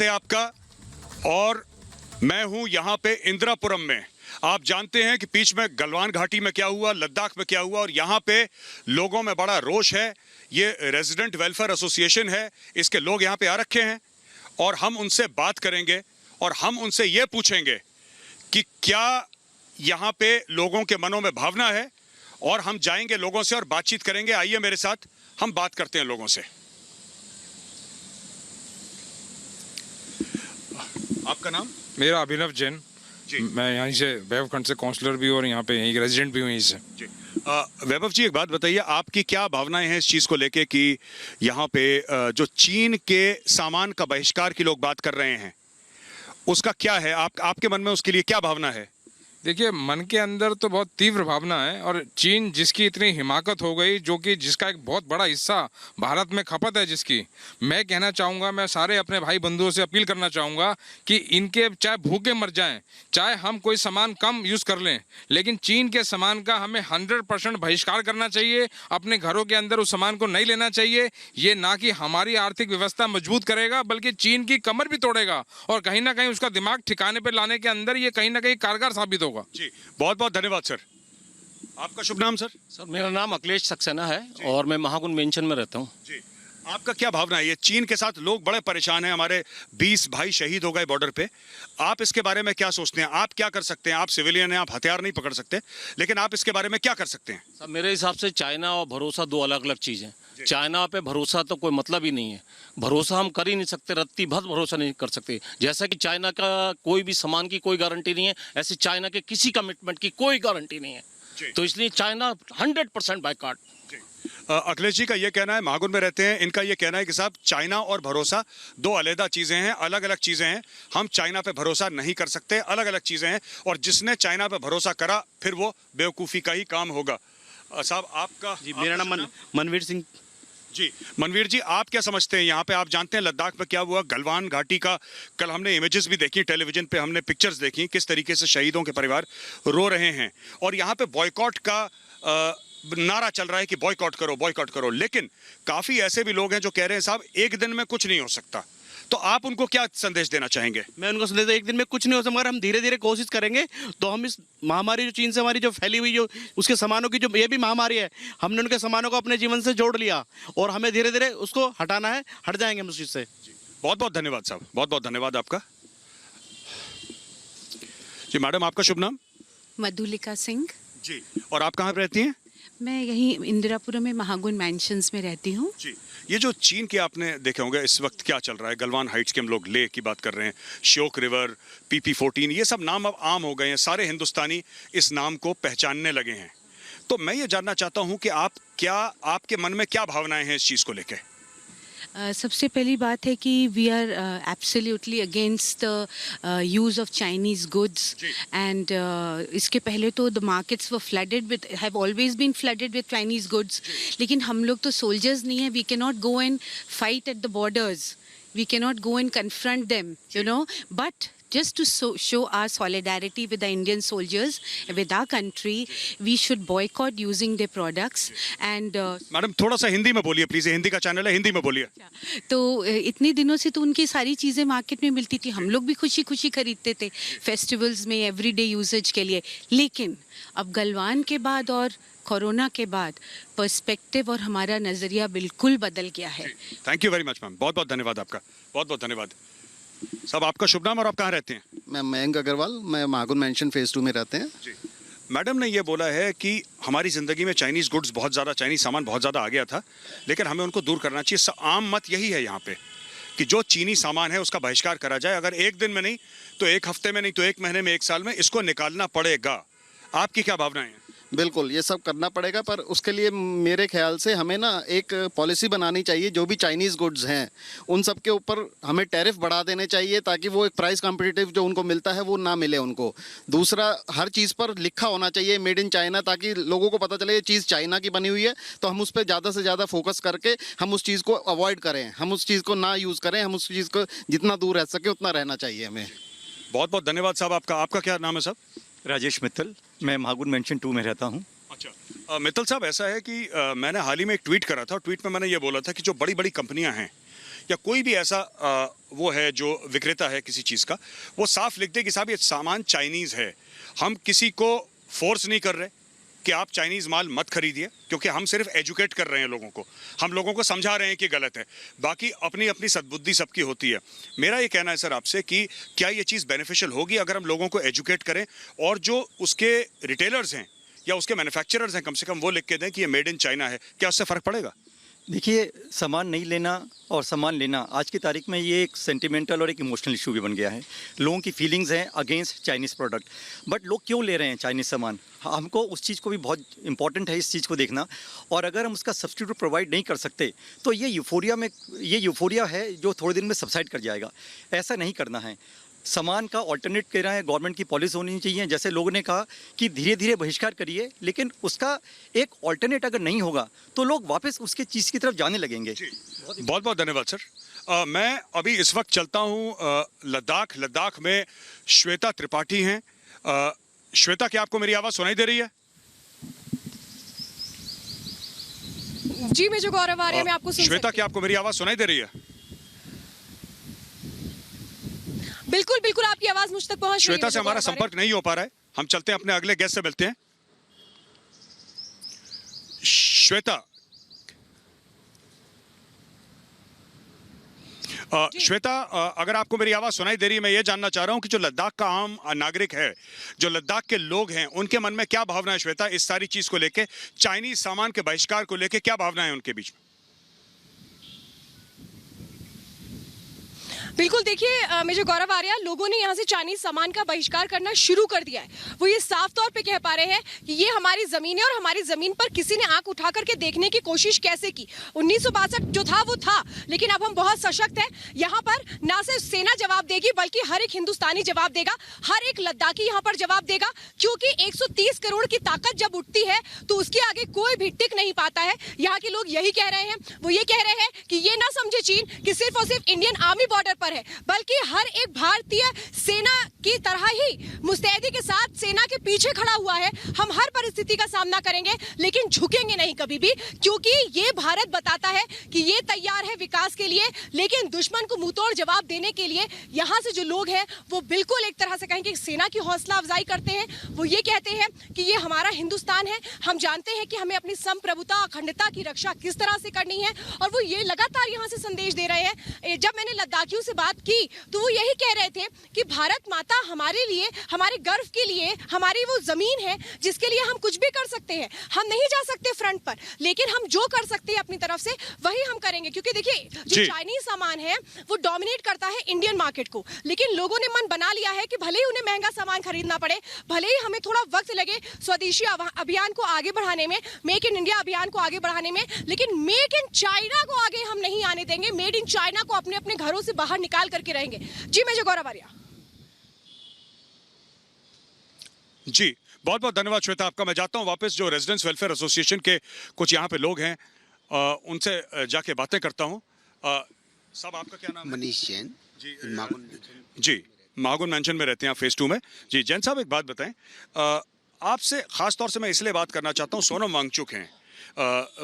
है आपका। और मैं हूं यहां पे इंदिरापुरम में। आप जानते हैं कि बीच में गलवान घाटी में क्या हुआ, लद्दाख में क्या हुआ, और यहां पे लोगों में बड़ा रोष है। ये रेजिडेंट वेलफेयर एसोसिएशन है, इसके लोग यहां पे आ रखे हैं और हम उनसे बात करेंगे और हम उनसे ये पूछेंगे कि क्या यहां पे लोगों के मनों में भावना है, और हम जाएंगे लोगों से और बातचीत करेंगे। आइए मेरे साथ, हम बात करते हैं लोगों से। आपका नाम? मेरा अभिनव जैन। मैं यहीं से वैभव खंड से काउंसलर भी और यहाँ पे यहीं रेजिडेंट भी हूँ यहीं से। वैभव जी, एक बात बताइए, आपकी क्या भावनाएं हैं इस चीज को लेके कि यहाँ पे जो चीन के सामान का बहिष्कार की लोग बात कर रहे हैं, उसका क्या है? आपके मन में उसके लिए क्या भावना है? देखिए, मन के अंदर तो बहुत तीव्र भावना है, और चीन जिसकी इतनी हिमाकत हो गई, जो कि जिसका एक बहुत बड़ा हिस्सा भारत में खपत है जिसकी, मैं कहना चाहूँगा, मैं सारे अपने भाई बंधुओं से अपील करना चाहूँगा कि इनके चाहे भूखे मर जाएं, चाहे हम कोई सामान कम यूज़ कर लें, लेकिन चीन के सामान का हमें 100% बहिष्कार करना चाहिए। अपने घरों के अंदर उस सामान को नहीं लेना चाहिए। ये ना कि हमारी आर्थिक व्यवस्था मजबूत करेगा, बल्कि चीन की कमर भी तोड़ेगा, और कहीं ना कहीं उसका दिमाग ठिकाने पर लाने के अंदर ये कहीं ना कहीं कारगर साबित होगा। जी, बहुत बहुत धन्यवाद सर। आपका शुभ नाम सर? सर, मेरा नाम अखिलेश सक्सेना है और मैं महाकुंड मेंशन में रहता हूँ। जी, आपका क्या भावना है? ये चीन के साथ लोग बड़े परेशान हैं, हमारे 20 भाई शहीद हो गए बॉर्डर पे। आप इसके बारे में क्या सोचते हैं? आप क्या कर सकते हैं? आप सिविलियन हैं, आप हथियार नहीं पकड़ सकते, लेकिन आप इसके बारे में क्या कर सकते हैं? सर, मेरे हिसाब से चाइना और भरोसा दो अलग अलग चीज़ हैं। चाइना पे भरोसा तो कोई मतलब ही नहीं है। भरोसा हम कर ही नहीं सकते, रत्ती भर भरोसा नहीं कर सकते। जैसा कि चाइना का कोई भी सामान की कोई गारंटी नहीं है, ऐसे चाइना के किसी कमिटमेंट की कोई गारंटी नहीं है। तो इसलिए चाइना 100% बायकॉट। अखिलेश जी का ये कहना है, महागुन में रहते हैं, इनका ये कहना है कि साहब, चाइना और भरोसा दो अलग चीजें हैं, अलग अलग चीजें हैं। हम चाइना पे भरोसा नहीं कर सकते, अलग अलग चीजें हैं, और जिसने चाइना पे भरोसा करा फिर वो बेवकूफ़ी का ही काम होगा। साहब, आपका? जी, मेरा नाम मनवीर सिंह। जी, मनवीर जी, आप क्या समझते हैं? यहाँ पे आप जानते हैं लद्दाख में क्या हुआ, गलवान घाटी का? कल हमने इमेजेस भी देखी, टेलीविजन पे हमने पिक्चर्स देखी, किस तरीके से शहीदों के परिवार रो रहे हैं। और यहाँ पे बॉयकॉट का नारा चल रहा है कि बॉयकॉट करो, बॉयकॉट करो, लेकिन काफी ऐसे भी लोग हैं जो कह रहे हैं साहब, एक दिन में कुछ नहीं हो सकता। तो आप उनको क्या संदेश देना चाहेंगे? मैं उनको संदेश, एक दिन में कुछ नहीं हो सकता, मगर हम धीरे धीरे कोशिश करेंगे तो हम इस महामारी जो चीन से हमारी जो फैली हुई, जो उसके सामानों की जो ये भी महामारी है, हमने उनके सामानों को अपने जीवन से जोड़ लिया और हमें धीरे धीरे उसको हटाना है। हट जाएंगे हम उस चीज़ से। बहुत बहुत धन्यवाद साहब, बहुत बहुत धन्यवाद आपका। जी मैडम, आपका शुभ नाम? मधुलिका सिंह। जी, और आप कहाँ पे रहती हैं? मैं यहीं इंदिरापुरम में महागुन मैंशंस में रहती हूँ। जी, ये जो चीन के आपने देखे होंगे इस वक्त क्या चल रहा है, गलवान हाइट्स के हम लोग ले की बात कर रहे हैं, श्योक रिवर, PP-14, ये सब नाम अब आम हो गए हैं, सारे हिंदुस्तानी इस नाम को पहचानने लगे हैं। तो मैं ये जानना चाहता हूँ कि आपके मन में क्या भावनाएं हैं इस चीज़ को लेकर? सबसे पहली बात है कि we are absolutely against the use of Chinese goods, and इसके पहले तो the markets were flooded with, have always been flooded with Chinese goods. लेकिन हम लोग तो सोल्जर्स नहीं है, we can not go and fight at the borders, we cannot go and confront them, you know, but just to show our solidarity with the Indian soldiers, with our country, we should boycott using their products. And madam, थोड़ा सा हिंदी में बोलिए please, Hindi का channel है, हिंदी में बोलिए। तो इतने दिनों से तो उनकी सारी चीज़ें मार्केट में मिलती थी, हम लोग भी खुशी खुशी खरीदते थे फेस्टिवल्स में, एवरीडे यूजेज के लिए। लेकिन अब गलवान के बाद और कोरोना के बाद पर्सपेक्टिव और हमारा नज़रिया बिल्कुल बदल गया है। Thank you very much ma'am, बहुत बहुत धन्यवाद आपका, बहुत बहुत धन्यवाद। साहब, आपका शुभ नाम और आप कहाँ रहते हैं? मैं मयंक अग्रवाल, मैं महागुन मेंशन फेज 2 में रहते हैं। जी, मैडम ने ये बोला है कि हमारी ज़िंदगी में चाइनीज़ गुड्स बहुत ज़्यादा, चाइनीज़ सामान बहुत ज़्यादा आ गया था, लेकिन हमें उनको दूर करना चाहिए। आम मत यही है यहाँ पे कि जो चीनी सामान है उसका बहिष्कार करा जाए, अगर एक दिन में नहीं तो एक हफ्ते में, नहीं तो एक महीने में, एक साल में इसको निकालना पड़ेगा। आपकी क्या भावनाएं हैं? बिल्कुल, ये सब करना पड़ेगा, पर उसके लिए मेरे ख्याल से हमें ना एक पॉलिसी बनानी चाहिए। जो भी चाइनीज़ गुड्स हैं उन सब के ऊपर हमें टैरिफ बढ़ा देने चाहिए, ताकि वो एक प्राइस कॉम्पिटिटिव जो उनको मिलता है वो ना मिले उनको। दूसरा, हर चीज़ पर लिखा होना चाहिए मेड इन चाइना, ताकि लोगों को पता चले ये चीज़ चाइना की बनी हुई है, तो हम उस पर ज़्यादा से ज़्यादा फोकस करके हम उस चीज़ को अवॉइड करें, हम उस चीज़ को ना यूज़ करें, हम उस चीज़ को जितना दूर रह सके उतना रहना चाहिए हमें। बहुत बहुत धन्यवाद साहब आपका। आपका क्या नाम है साहब? राजेश मित्तल, मैं महागुन मेंशन 2 में रहता हूँ। अच्छा, मित्तल साहब, ऐसा है कि मैंने हाल ही में एक ट्वीट करा था, और ट्वीट में मैंने ये बोला था कि जो बड़ी बड़ी कंपनियां हैं या कोई भी ऐसा वो है जो विक्रेता है किसी चीज़ का, वो साफ लिख दे कि साहब ये सामान चाइनीज़ है। हम किसी को फोर्स नहीं कर रहे कि आप चाइनीज़ माल मत खरीदिए, क्योंकि हम सिर्फ एजुकेट कर रहे हैं लोगों को, हम लोगों को समझा रहे हैं कि गलत है। बाकी अपनी अपनी सद्बुद्धि सबकी होती है। मेरा ये कहना है सर आपसे कि क्या ये चीज़ बेनिफिशियल होगी अगर हम लोगों को एजुकेट करें, और जो उसके रिटेलर्स हैं या उसके मैन्युफैक्चरर्स हैं कम से कम वो लिख के दें कि ये मेड इन चाइना है। क्या उससे फ़र्क पड़ेगा? देखिए, सामान नहीं लेना और सामान लेना आज की तारीख में ये एक सेंटिमेंटल और एक इमोशनल इशू भी बन गया है। लोगों की फीलिंग्स हैं अगेंस्ट चाइनीज़ प्रोडक्ट, बट लोग क्यों ले रहे हैं चाइनीज़ सामान? हमको उस चीज़ को भी बहुत इंपॉर्टेंट है इस चीज़ को देखना, और अगर हम उसका सब्स्टिट्यूट प्रोवाइड नहीं कर सकते तो ये यूफोरिया है जो थोड़े दिन में सबसाइड कर जाएगा। ऐसा नहीं करना है। सामान का ऑल्टरनेट कह रहे हैं, गवर्नमेंट की पॉलिसी होनी चाहिए। जैसे लोगों ने कहा कि धीरे धीरे बहिष्कार करिए, लेकिन उसका एक ऑल्टरनेट अगर नहीं होगा तो लोग वापस उसके चीज़ की तरफ जाने लगेंगे। बहुत बहुत धन्यवाद सर। मैं अभी इस वक्त चलता हूँ लद्दाख में श्वेता त्रिपाठी हैं। श्वेता, क्या आपको मेरी आवाज़ सुनाई दे रही है? जी, मैं जो गौरव आर्या मैं आपको सुन श्वेता, सकती क्या आपको मेरी आवाज़ सुनाई दे रही है? बिल्कुल बिल्कुल आपकी आवाज मुझ तक पहुंच रही है। श्वेता से मैं जो हमारा गौरव आर्या- संपर्क नहीं हो पा रहा है। हम चलते हैं अपने अगले गेस्ट से मिलते हैं। श्वेता, श्वेता, अगर आपको मेरी आवाज सुनाई दे रही है, मैं ये जानना चाह रहा हूं कि जो लद्दाख का आम नागरिक है, जो लद्दाख के लोग हैं, उनके मन में क्या भावना है श्वेता, इस सारी चीज को लेके, चाइनीज सामान के बहिष्कार को लेके क्या भावना है उनके बीच में? बिल्कुल देखिए, मेजर गौरव आर्या, लोगों ने यहाँ से चाइनीज सामान का बहिष्कार करना शुरू कर दिया है। वो ये साफ तौर पे कह पा रहे हैं कि ये हमारी जमीन है और हमारी जमीन पर किसी ने आंख उठा करके देखने की कोशिश कैसे की। 1962 जो था वो था, लेकिन अब हम बहुत सशक्त हैं। यहाँ पर ना सिर्फ सेना जवाब देगी बल्कि हर एक हिंदुस्तानी जवाब देगा, हर एक लद्दाखी यहाँ पर जवाब देगा, क्योंकि 130 करोड़ की ताकत जब उठती है तो उसके आगे कोई भी टिक नहीं पाता है। यहाँ के लोग यही कह रहे हैं। वो ये कह रहे हैं कि ये ना समझे चीन कि सिर्फ और सिर्फ इंडियन आर्मी बॉर्डर पर है, बल्कि हर एक भारतीय सेना की तरह ही मुस्तैदी के साथ सेना के पीछे खड़ा हुआ है। हम हर परिस्थिति का सामना करेंगे, लेकिन झुकेंगे नहीं कभी भी, क्योंकि ये भारत बताता है कि ये तैयार है विकास के लिए, लेकिन दुश्मन को मुंहतोड़ जवाब देने के लिए यहाँ से जो लोग हैं वो बिल्कुल एक तरह से कहेंगे सेना की हौसला अफजाई करते हैं। वो ये कहते हैं कि ये हमारा हिंदुस्तान है, हम जानते हैं कि हमें अपनी संप्रभुता अखंडता की रक्षा किस तरह से करनी है, और वो ये लगातार यहाँ से संदेश दे रहे हैं। जब मैंने लद्दाखियों से बात की तो वो यही कह रहे थे कि भारत माता हमारे लिए, हमारे गर्व के लिए, हमारी वो जमीन है जिसके लिए हम कुछ भी कर सकते हैं। हम नहीं जा सकते फ्रंट पर, लेकिन हम जो कर सकते हैं अपनी तरफ से वही हम करेंगे, क्योंकि देखिए जो चाइनीज सामान है वो डोमिनेट करता है इंडियन मार्केट को, लेकिन लोगों ने मन बना लिया है कि भले ही उन्हें महंगा सामान खरीदना पड़े, भले ही हमें थोड़ा वक्त लगे स्वदेशी अभियान को आगे बढ़ाने में, मेक इन इंडिया अभियान को आगे बढ़ाने में, लेकिन मेक इन चाइना को आगे हम नहीं आने देंगे। मेड इन चाइना को अपने अपने घरों से बाहर निकाल करके रहेंगे। जी, मैं जो गौरव आर्या। जी, बहुत बहुत धन्यवाद श्वेता आपका। मैं जाता हूं वापस जो रेजिडेंट्स वेलफेयर एसोसिएशन के कुछ यहाँ पे लोग हैं, उनसे जाके बातें करता हूं। साहब, आपका क्या नाम है? मनीष जैन जी, मागुन मागुन मैंशन में रहते हैं आप, फेज 2 में। जी, जैन साहब, एक बात बताएं, आपसे खास तौर से मैं इसलिए बात करना चाहता हूं, सोनम वांगचुक हैं,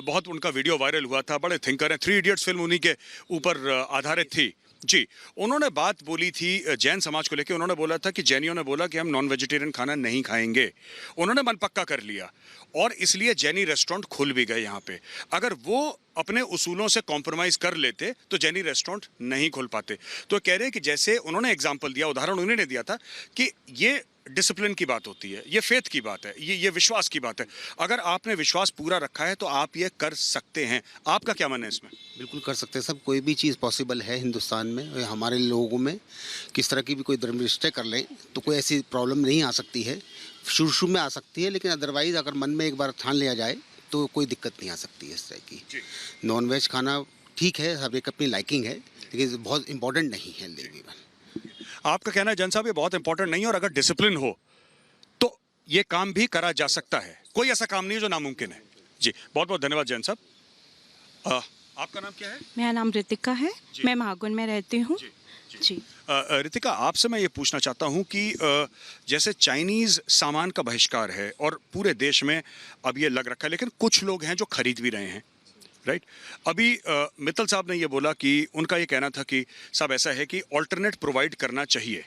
बहुत उनका वीडियो वायरल हुआ था, बड़े थिंकर हैं, 3 इडियट्स फिल्म उन्हीं के ऊपर आधारित थी। जी, उन्होंने बात बोली थी जैन समाज को लेकर। उन्होंने बोला था कि जैनियों ने बोला कि हम नॉन वेजिटेरियन खाना नहीं खाएंगे। उन्होंने मन पक्का कर लिया और इसलिए जैनी रेस्टोरेंट खुल भी गए यहाँ पे। अगर वो अपने उसूलों से कॉम्प्रोमाइज कर लेते तो जैनी रेस्टोरेंट नहीं खुल पाते। तो कह रहे हैं कि जैसे उन्होंने एग्जाम्पल दिया, उदाहरण उन्होंने दिया था कि ये डिसिप्लिन की बात होती है, ये फेथ की बात है, ये विश्वास की बात है। अगर आपने विश्वास पूरा रखा है तो आप ये कर सकते हैं। आपका क्या मानना है इसमें? बिल्कुल कर सकते हैं सब, कोई भी चीज़ पॉसिबल है हिंदुस्तान में और हमारे लोगों में। किस तरह की भी कोई धर्म निष्ठा कर लें तो कोई ऐसी प्रॉब्लम नहीं आ सकती है। शुरू में आ सकती है, लेकिन अदरवाइज अगर मन में एक बार ठान लिया जाए तो कोई दिक्कत नहीं आ सकती है इस तरह की। नॉन वेज खाना ठीक है, हर एक अपनी लाइकिंग है, लेकिन बहुत इंपॉर्टेंट नहीं है जिंदगी में। आपका कहना है जैन साहब ये बहुत इंपॉर्टेंट नहीं है, और अगर डिसिप्लिन हो तो ये काम भी करा जा सकता है। कोई ऐसा काम नहीं है जो नामुमकिन है। जी, बहुत बहुत धन्यवाद जैन साहब। आपका नाम क्या है? मेरा नाम रितिका है, मैं महागुन में रहती हूँ। जी, रितिका, आपसे मैं ये पूछना चाहता हूँ कि जैसे चाइनीज़ सामान का बहिष्कार है और पूरे देश में अब ये लग रखा है, लेकिन कुछ लोग हैं जो खरीद भी रहे हैं, राइट। अभी मित्तल साहब ने ये बोला कि उनका ये कहना था कि साहब ऐसा है कि ऑल्टरनेट प्रोवाइड करना चाहिए,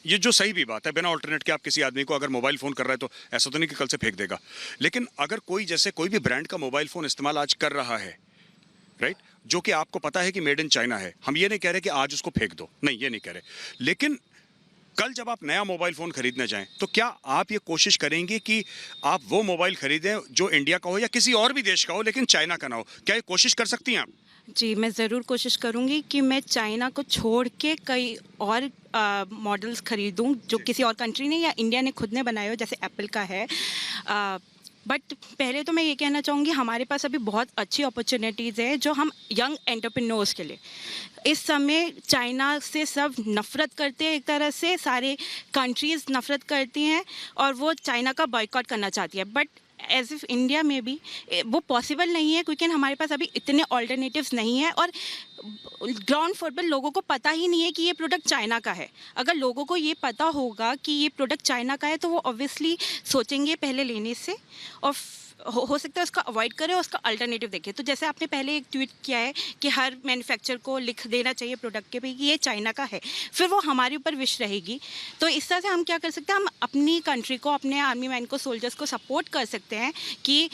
ये जो सही भी बात है, बिना ऑल्टरनेट के आप किसी आदमी को अगर मोबाइल फ़ोन कर रहा है तो ऐसा तो नहीं कि कल से फेंक देगा। लेकिन अगर कोई जैसे कोई भी ब्रांड का मोबाइल फ़ोन इस्तेमाल आज कर रहा है, राइट, जो कि आपको पता है कि मेड इन चाइना है, हम ये नहीं कह रहे कि आज उसको फेंक दो, नहीं ये नहीं कह रहे, लेकिन कल जब आप नया मोबाइल फ़ोन खरीदने जाएं तो क्या आप ये कोशिश करेंगे कि आप वो मोबाइल खरीदें जो इंडिया का हो या किसी और भी देश का हो लेकिन चाइना का ना हो? क्या ये कोशिश कर सकती हैं आप? जी, मैं ज़रूर कोशिश करूँगी कि मैं चाइना को छोड़ के कई और मॉडल्स खरीदूँ जो किसी और कंट्री ने या इंडिया ने खुद ने बनाए हो, जैसे एप्पल का है। बट पहले तो मैं ये कहना चाहूँगी, हमारे पास अभी बहुत अच्छी अपॉर्चुनिटीज़ है जो हम यंग एंटरप्रेन्योर्स के लिए। इस समय चाइना से सब नफ़रत करते हैं, एक तरह से सारे कंट्रीज़ नफ़रत करती हैं और वो चाइना का बॉयकॉट करना चाहती है। बट एज इफ इंडिया में भी वो पॉसिबल नहीं है, क्योंकि हमारे पास अभी इतने ऑल्टरनेटिव्स नहीं है और ग्राउंड फ्लोर पर लोगों को पता ही नहीं है कि ये प्रोडक्ट चाइना का है। अगर लोगों को ये पता होगा कि ये प्रोडक्ट चाइना का है तो वो ऑब्वियसली सोचेंगे पहले लेने से, और हो सकता है उसका अवॉइड करें और उसका अल्टरनेटिव देखें। तो जैसे आपने पहले एक ट्वीट किया है कि हर मैन्युफैक्चरर को लिख देना चाहिए प्रोडक्ट के पे कि ये चाइना का है, फिर वो हमारे ऊपर विश रहेगी। तो इस तरह से हम क्या कर सकते हैं, हम अपनी कंट्री को, अपने आर्मी मैन को, सोल्जर्स को सपोर्ट कर सकते हैं कि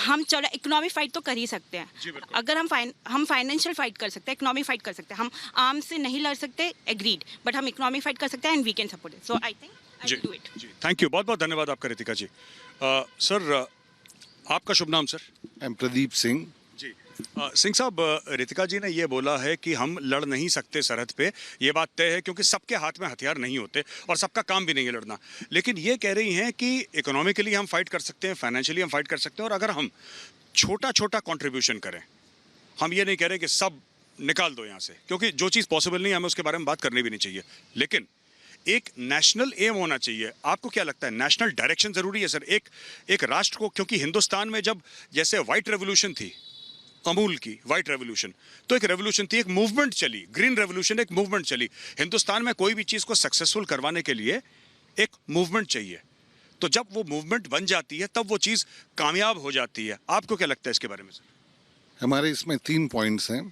हम चलो इकोनॉमिक फ़ाइट तो कर ही सकते हैं। अगर हम फाइनेंशियल फ़ाइट कर सकते हैं, इकोनॉमिक फ़ाइट कर सकते हैं, हम आर्म से नहीं लड़ सकते, एग्रीड, बट हम इकोनॉमिक फ़ाइट कर सकते हैं and we can support it. So I think I will do it. जी, थैंक यू, बहुत बहुत धन्यवाद आपका रितिका जी। सर, आपका शुभ नाम sir? I am Pradeep Singh. जी, सिंह साहब, रितिका जी ने ये बोला है कि हम लड़ नहीं सकते सरहद पे, ये बात तय है क्योंकि सबके हाथ में हथियार नहीं होते और सबका काम भी नहीं है लड़ना। लेकिन ये कह रही हैं कि इकोनॉमिकली हम फाइट कर सकते हैं, फाइनेंशियली हम फाइट कर सकते हैं, और अगर हम छोटा छोटा कॉन्ट्रीब्यूशन करें, हम ये नहीं कह रहे कि सब निकाल दो यहाँ से, क्योंकि जो चीज़ पॉसिबल नहीं है हमें उसके बारे में बात करनी भी नहीं चाहिए, लेकिन एक नेशनल एम होना चाहिए। आपको क्या लगता है, नेशनल डायरेक्शन ज़रूरी है सर एक राष्ट्र को? क्योंकि हिंदुस्तान में जब जैसे वाइट रेवोल्यूशन थी, अमूल की वाइट रेवोल्यूशन, तो एक रेवोल्यूशन थी, एक मूवमेंट चली, ग्रीन रेवोल्यूशन, एक मूवमेंट चली। हिंदुस्तान में कोई भी चीज़ को सक्सेसफुल करवाने के लिए एक मूवमेंट चाहिए, तो जब वो मूवमेंट बन जाती है तब वो चीज़ कामयाब हो जाती है। आपको क्या लगता है इसके बारे में सर? हमारे इसमें 3 पॉइंट्स हैं।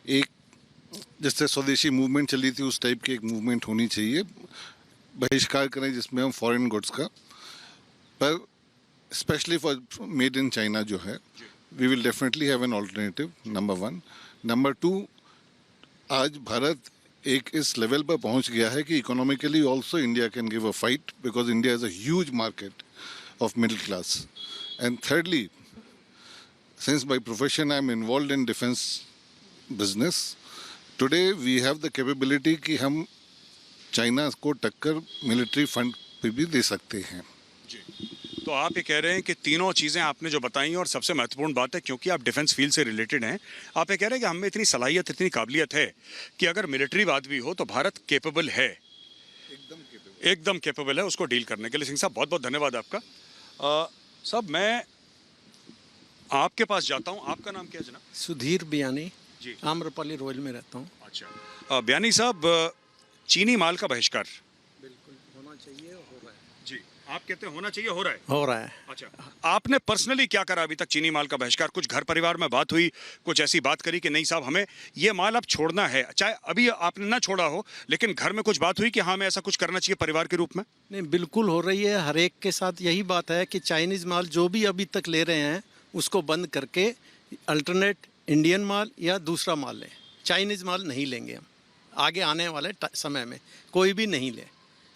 एक, जैसे स्वदेशी मूवमेंट चली थी उस टाइप की एक मूवमेंट होनी चाहिए, बहिष्कार करें जिसमें हम फॉरेन गुड्स का, पर specially for made in China जो है, we will definitely have an alternative, number 1। Number 2, आज भारत एक इस लेवल पर पहुंच गया है कि economically also India can give a fight, because India is a huge market of middle class. And thirdly, since by profession I am involved in defense business, today we have the capability कि हम China को टक्कर military fund पे भी दे सकते हैं। जी, तो आप ये कह रहे हैं कि तीनों चीज़ें आपने जो बताई, और सबसे महत्वपूर्ण बात है क्योंकि आप डिफेंस फील्ड से रिलेटेड हैं, आप ये कह रहे हैं कि हम में इतनी सलाहियत, इतनी काबिलियत है कि अगर मिलिट्री बात भी हो तो भारत केपेबल है, एकदम केपेबल है उसको डील करने के लिए। सिंह साहब, बहुत बहुत धन्यवाद आपका। साहब, मैं आपके पास जाता हूँ, आपका नाम क्या है जनाब? सुधीर बियानी जी, आम्रपाली रोयल में रहता हूँ। अच्छा, बियानी साहब, चीनी माल का बहिष्कार बिल्कुल होना चाहिए, हो रहा है। जी, आप कहते हैं होना चाहिए, हो रहा है? हो रहा है। अच्छा, आपने पर्सनली क्या करा अभी तक चीनी माल का बहिष्कार? कुछ घर परिवार में बात हुई, कुछ ऐसी बात करी कि नहीं साहब हमें ये माल अब छोड़ना है, चाहे अभी आपने ना छोड़ा हो, लेकिन घर में कुछ बात हुई कि हाँ हमें ऐसा कुछ करना चाहिए परिवार के रूप में? नहीं, बिल्कुल हो रही है। हर एक के साथ यही बात है कि चाइनीज़ माल जो भी अभी तक ले रहे हैं उसको बंद करके अल्टरनेट इंडियन माल या दूसरा माल लें। चाइनीज़ माल नहीं लेंगे हम, आगे आने वाले समय में कोई भी नहीं ले।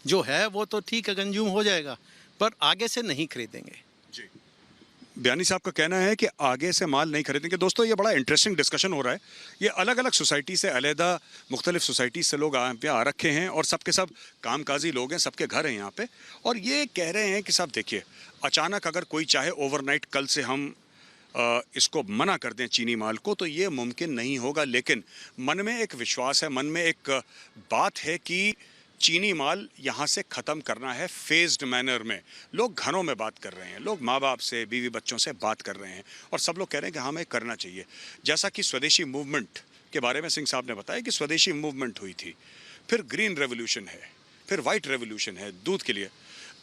जो है वो तो ठीक है, कंज्यूम हो जाएगा, पर आगे से नहीं खरीदेंगे। जी, बयानी साहब का कहना है कि आगे से माल नहीं खरीदेंगे। दोस्तों, ये बड़ा इंटरेस्टिंग डिस्कशन हो रहा है। ये अलग अलग सोसाइटी से, अलहदा मुख्तलिफ सोसाइटी से लोग यहाँ पे आ रखे हैं और सबके सब कामकाजी लोग हैं, सबके घर हैं यहाँ पे, और ये कह रहे हैं कि साहब देखिए, अचानक अगर कोई चाहे ओवरनाइट कल से हम इसको मना कर दें चीनी माल को, तो ये मुमकिन नहीं होगा। लेकिन मन में एक विश्वास है, मन में एक बात है कि चीनी माल यहाँ से ख़त्म करना है फेज्ड मैनर में। लोग घरों में बात कर रहे हैं, लोग माँ बाप से, बीवी बच्चों से बात कर रहे हैं, और सब लोग कह रहे हैं कि हमें करना चाहिए। जैसा कि स्वदेशी मूवमेंट के बारे में सिंह साहब ने बताया कि स्वदेशी मूवमेंट हुई थी, फिर ग्रीन रेवोल्यूशन है, फिर वाइट रेवोल्यूशन है दूध के लिए।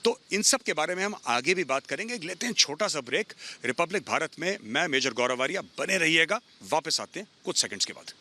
तो इन सब के बारे में हम आगे भी बात करेंगे। लेते हैं छोटा सा ब्रेक। रिपब्लिक भारत में मैं मेजर गौरव आर्या, बने रहिएगा। वापस आते हैं कुछ सेकंड्स के बाद।